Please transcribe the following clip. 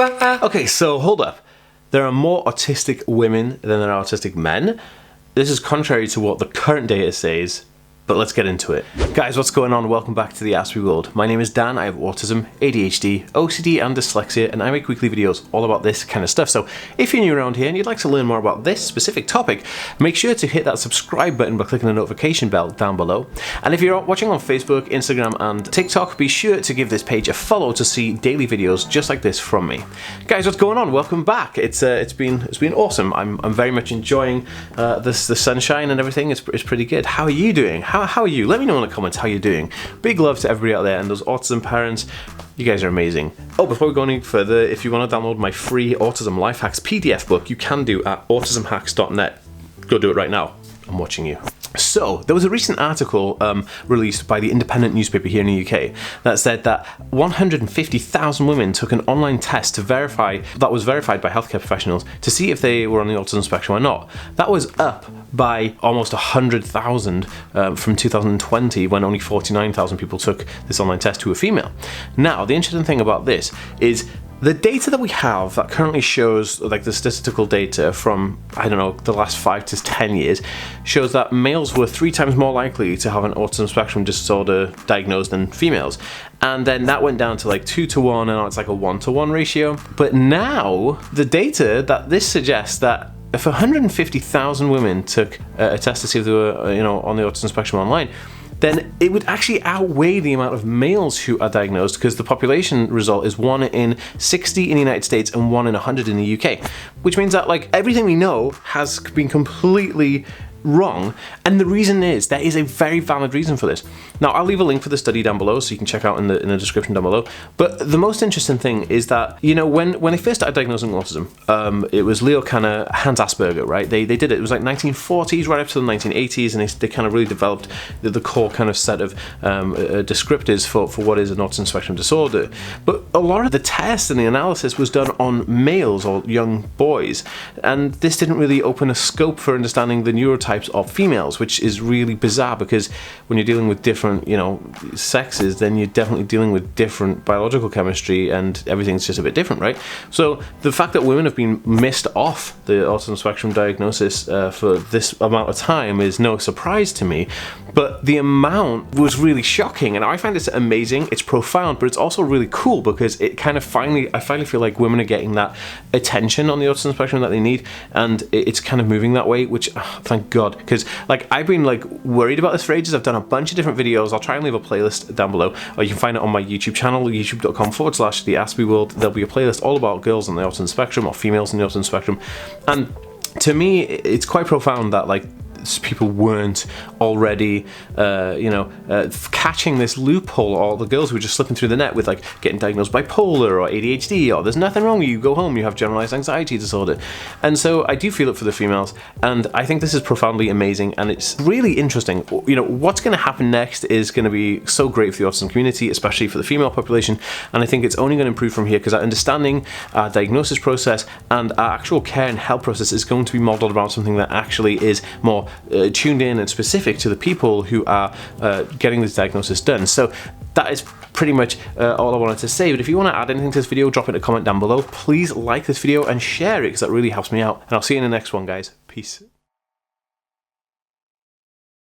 Okay, so hold up. There are more autistic women than there are autistic men. This is contrary to what the current data says, but let's get into it. Guys, what's going on? Welcome back to the Ask Me World. My name is Dan, I have autism, ADHD, OCD and dyslexia, and I make weekly videos all about this kind of stuff. So if you're new around here and you'd like to learn more about this specific topic, make sure to hit that subscribe button by clicking the notification bell down below. And if you're watching on Facebook, Instagram and TikTok, be sure to give this page a follow to see daily videos just like this from me. Guys, what's going on? Welcome back. It's been awesome. I'm very much enjoying the sunshine and everything. It's pretty good. How are you doing? How are you? Let me know in the comments how you're doing. Big love to everybody out there and those autism parents. You guys are amazing. Oh, before we go any further, if you want to download my free Autism Life Hacks PDF book, you can do at autismhacks.net. Go do it right now. I'm watching you. So, there was a recent article released by the Independent newspaper here in the UK that said that 150,000 women took an online test that was verified by healthcare professionals to see if they were on the autism spectrum or not. That was up by almost 100,000 from 2020, when only 49,000 people took this online test who were female. Now, the interesting thing about this is the data that we have that currently shows, like the statistical data from, I don't know, the last 5 to 10 years, shows that males were 3 times more likely to have an autism spectrum disorder diagnosed than females. And then that went down to like 2 to 1, and now it's like a 1 to 1 ratio. But now, the data that this suggests that if 150,000 women took a test to see if they were, on the autism spectrum online, then it would actually outweigh the amount of males who are diagnosed, because the population result is 1 in 60 in the United States and 1 in 100 in the UK, which means that like everything we know has been completely wrong. And the reason is, there is a very valid reason for this. Now, I'll leave a link for the study down below so you can check out in the description down below. But the most interesting thing is that, when they first started diagnosing autism, it was Leo Kanner, Hans Asperger, right? They did it. It was like 1940s right up to the 1980s, and they kind of really developed the core kind of set of descriptors for what is an autism spectrum disorder. But a lot of the tests and the analysis was done on males or young boys, and this didn't really open a scope for understanding the neurotypes of females, which is really bizarre, because when you're dealing with different sexes, then you're definitely dealing with different biological chemistry, and everything's just a bit different, right? So the fact that women have been missed off the autism spectrum diagnosis for this amount of time is no surprise to me, but the amount was really shocking, and I find this amazing. It's profound, but it's also really cool, because it kind of I finally feel like women are getting that attention on the autism spectrum that they need, and it's kind of moving that way, which thank God, because like I've been like worried about this for ages. I've done a bunch of different videos. I'll try and leave a playlist down below, or you can find it on my YouTube channel, youtube.com/the Ask Me World. There'll be a playlist all about girls on the autism spectrum, or females on the autism spectrum. And to me, it's quite profound that like people weren't already catching this loophole, or the girls who were just slipping through the net with like getting diagnosed bipolar or ADHD, or there's nothing wrong with you, go home, you have generalized anxiety disorder. And so I do feel it for the females, and I think this is profoundly amazing, and it's really interesting. What's going to happen next is going to be so great for the autism community, especially for the female population, and I think it's only going to improve from here, because our understanding, our diagnosis process and our actual care and help process is going to be modeled around something that actually is more tuned in and specific to the people who are getting this diagnosis done. So that is pretty much all I wanted to say. But if you want to add anything to this video, drop it in a comment down below. Please like this video and share it, because that really helps me out. And I'll see you in the next one, guys. Peace.